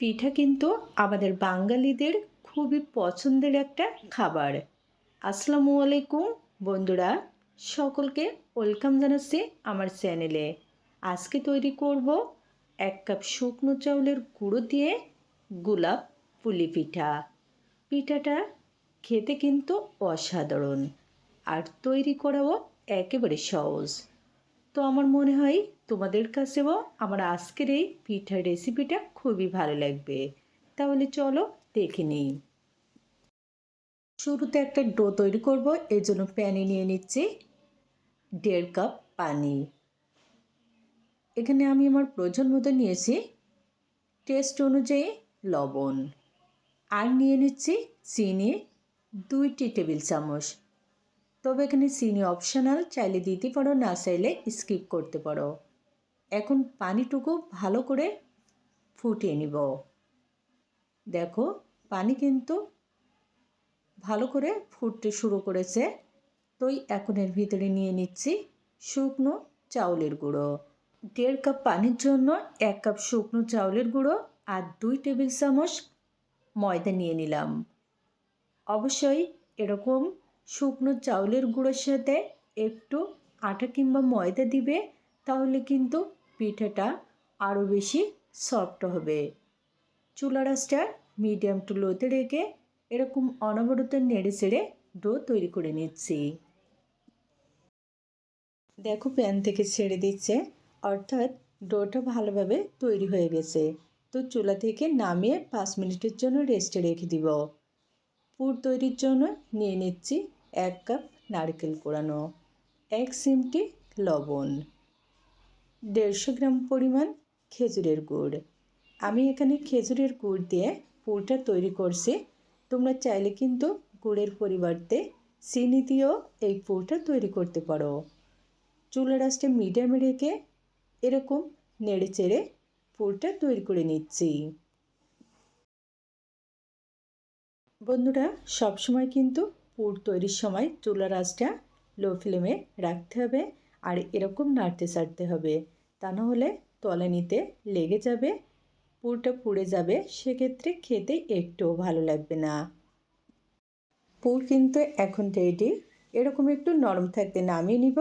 পিঠা কিন্তু আমাদের বাঙালিদের খুবই পছন্দের একটা খাবার। আসসালামু আলাইকুম বন্ধুরা, সকলকে ওয়েলকাম জানাচ্ছি আমার চ্যানেলে। আজকে তৈরি করব 1 কাপ শুকনো চাউলের গুঁড়ো দিয়ে গোলাপ পুলি পিঠা। পিঠাটা খেতে কিন্তু অসাধারণ আর তৈরি করাও একেবারে সহজ। তো আমার মনে হয় তোমাদের কাছেও আমার আজকের এই পিঠার রেসিপিটা খুবই ভালো লাগবে। তাহলে চলো দেখে নিই। শুরুতে একটা ডো তৈরি করব, এর জন্য প্যানে নিয়ে নিচ্ছি 1.5 কাপ পানি। এখানে আমি আমার প্রয়োজন মতো নিয়েছি টেস্ট অনুযায়ী লবণ, আর নিয়ে নিচ্ছি চিনি 2 টেবিল চামচ। তবে এখানে চিনি অপশনাল, চাইলে দিতে পারো, না চাইলে স্কিপ করতে পারো। এখন পানিটুকু ভালো করে ফুটিয়ে নিব। দেখো পানি কিন্তু ভালো করে ফুটতে শুরু করেছে। তো এখন এর ভিতরে নিয়ে নিচ্ছি শুকনো চাউলের গুঁড়ো। 1.5 কাপ পানির জন্য 1 কাপ শুকনো চাউলের গুঁড়ো আর 2 টেবিল চামচ ময়দা নিয়ে নিলাম। অবশ্যই এরকম শুকনো চাউলের গুঁড়োর সাথে একটু আটা কিংবা ময়দা দিবে, তাহলে কিন্তু পিঠাটা আরও বেশি সফট হবে। চুলার আঁচটা মিডিয়াম টু লোতে রেখে এরকম অনবরত নেড়ে চেড়ে ডো তৈরি করে নিচ্ছি। দেখো প্যান থেকে ছেড়ে দিচ্ছে, অর্থাৎ ডোটা ভালোভাবে তৈরি হয়ে গেছে। তো চুলা থেকে নামিয়ে 5 মিনিটের জন্য রেস্টে রেখে দিব। পুর তৈরির জন্য নিয়ে নিচ্ছি 1 কাপ নারকেল কোড়ানো, 1 চিমটি লবণ, 150 গ্রাম পরিমাণ খেজুরের গুড়। আমি এখানে খেজুরের গুড় দিয়ে পুরটা তৈরি করছি। তোমরা চাইলে কিন্তু গুড়ের পরিবর্তে চিনি দিয়েও এই পুরটা তৈরি করতে পারো। চুলার আঁচটা মিডিয়ামে রেখে এরকম নেড়ে চেড়ে পুরটা তৈরি করে নিচ্ছি। বন্ধুরা, সবসময় কিন্তু পুর তৈরির সময় চুলার আঁচটা লো ফ্লেমে রাখতে হবে, আর এরকম নাড়তে চাড়তে হবে, তা না হলে তলানিতে লেগে যাবে, পুরটা পুড়ে যাবে, সেক্ষেত্রে খেতে একটুও ভালো লাগবে না। পুর কিন্তু এখন রেডি। এরকম একটু নরম থাকতে নামিয়ে নিব,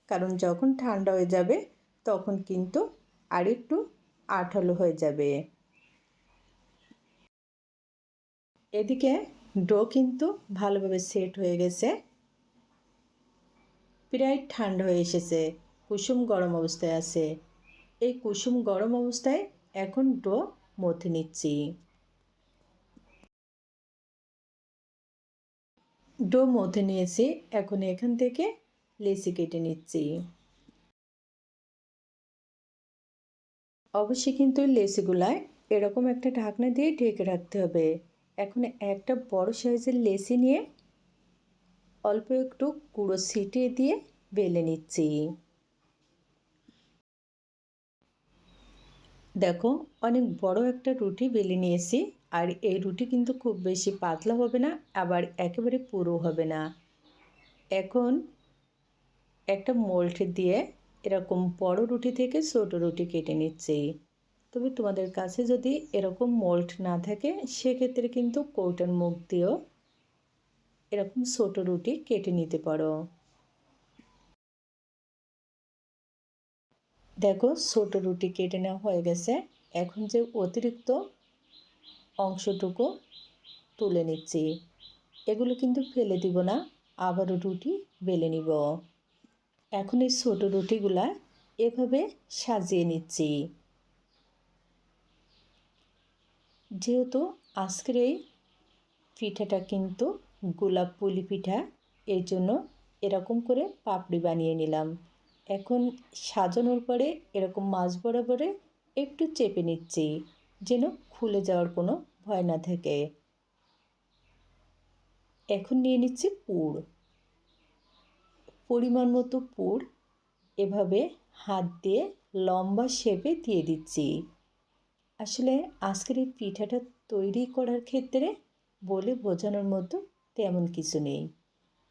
কারণ যখন ঠান্ডা হয়ে যাবে তখন কিন্তু আর একটু আঠালো হয়ে যাবে। এদিকে ডো কিন্তু ভালোভাবে সেট হয়ে গেছে, প্রায় ঠান্ডা হয়ে এসেছে, কুসুম গরম অবস্থায় আছে। এই কুসুম গরম অবস্থায় এখন ডো মথে নিচ্ছি। ডো মথে নিয়েছি, এখন এখান থেকে লেচি কেটে নিচ্ছি। অবশ্যই কিন্তু লেচিগুলায় এরকম একটা ঢাকনা দিয়ে ঢেকে রাখতে হবে। এখন একটা বড় সাইজের লেচি নিয়ে অল্প একটু গুঁড়ো ছিটিয়ে দিয়ে বেলে নিচ্ছি। দেখো অনেক বড় একটা রুটি বেলে নিয়েছি, আর এই রুটি কিন্তু খুব বেশি পাতলা হবে না, আবার একেবারে পুরো হবে না। এখন একটা মোল্ড দিয়ে এরকম বড় রুটি থেকে ছোট রুটি কেটে নিচ্ছি। তবে তোমাদের কাছে যদি এরকম মোল্ড না থাকে, সেক্ষেত্রে কিন্তু কৌটার মুখ দিয়েও এরকম ছোট রুটি কেটে নিতে পারো। দেখো ছোট রুটি কেটে নেওয়া হয়ে গেছে। এখন যে অতিরিক্ত অংশটুকু তুলে নিচ্ছি, এগুলো কিন্তু ফেলে দিব না, আবারও রুটি বেলে নিব। এখন এই ছোট রুটিগুলা এভাবে সাজিয়ে নিচ্ছি। যেহেতু আজকের এই পিঠাটা কিন্তু গোলাপ পুলি পিঠা, এই জন্য এরকম করে পাপড়ি বানিয়ে নিলাম। এখন সাজানোর পরে এরকম মাঝ বরাবরে একটু চেপে নিচ্ছি, যেন খুলে যাওয়ার কোনো ভয় না থাকে। এখন নিয়ে নিচ্ছি পুর, পরিমাণ মতো পুর এভাবে হাত দিয়ে লম্বা শেপে দিয়ে দিচ্ছি। আসলে আজকের এই পিঠাটা তৈরি করার ক্ষেত্রে বলে বোঝানোর মতো তেমন কিছু নেই।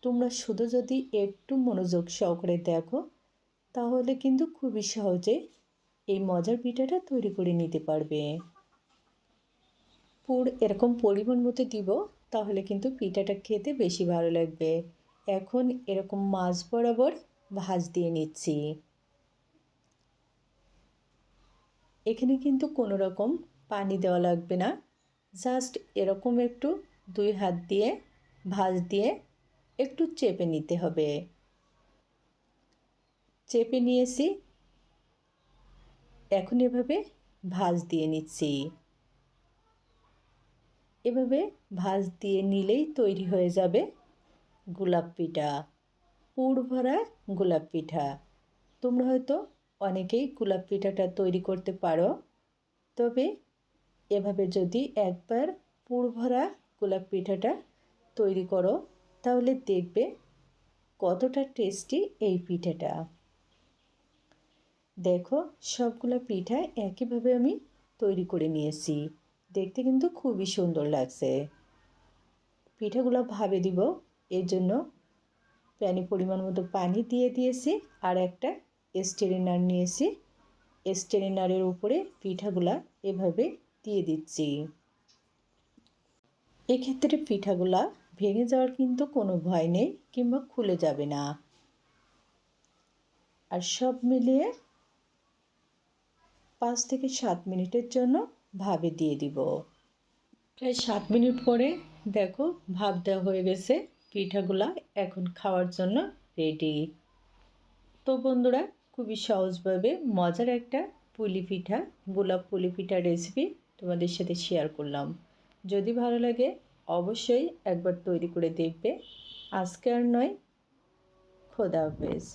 তোমরা শুধু যদি একটু মনোযোগ সহকারে দেখো, তাহলে কিন্তু খুবই সহজে এই মজার পিঠাটা তৈরি করে নিতে পারবে। পুর এরকম পরিমাণ মতো দিব, তাহলে কিন্তু পিঠাটা খেতে বেশি ভালো লাগবে। এখন এরকম মাছ বরাবর ভাঁজ দিয়ে নিচ্ছি। এখানে কিন্তু কোনো রকম পানি দেওয়া লাগবে না, জাস্ট এরকম একটু 2 হাত দিয়ে ভাঁজ দিয়ে একটু চেপে নিতে হবে। চেপে নিয়েছি, এখন এভাবে ভাঁজ দিয়ে নিচ্ছি। এভাবে ভাঁজ দিয়ে নিলেই তৈরি হয়ে যাবে গোলাপ পিঠা, পুর ভরা গোলাপ পিঠা। তোমরা হয়তো অনেকেই গোলাপ পিঠাটা তৈরি করতে পারো, তবে এভাবে যদি একবার পুর ভরা গোলাপ পিঠাটা তৈরি করো, তাহলে দেখবে কতটা টেস্টি এই পিঠাটা। দেখো, সবগুলো পিঠা একইভাবে আমি তৈরি করে নিয়েছি। দেখতে কিন্তু খুবই সুন্দর লাগছে। পিঠাগুলো ভাবে দিব, এর জন্য প্যানে পরিমাণ মতো পানি দিয়ে দিয়েছি আর একটা স্ট্রেনার নিয়েছি। স্ট্রেনারের উপরে পিঠাগুলা এভাবে দিয়ে দিচ্ছি। এক্ষেত্রে পিঠাগুলা ভেঙে যাওয়ার কিন্তু কোনো ভয় নেই, কিংবা খুলে যাবে না। আর সব মিলিয়ে 5 থেকে 7 মিনিটের জন্য ভাপে দিয়ে দিব। প্রায় 7 মিনিট পরে দেখো ভাপ দেওয়া হয়ে গেছে, পিঠাগুলা এখন খাওয়ার জন্য রেডি। তো বন্ধুরা, খুবই সহজভাবে মজার একটা পুলি পিঠা, গোলাপ পুলি পিঠার রেসিপি তোমাদের সাথে শেয়ার করলাম। যদি ভালো লাগে অবশ্যই একবার তৈরি করে দেখবে। আজকে আর নয়, খোদা হাফেজ।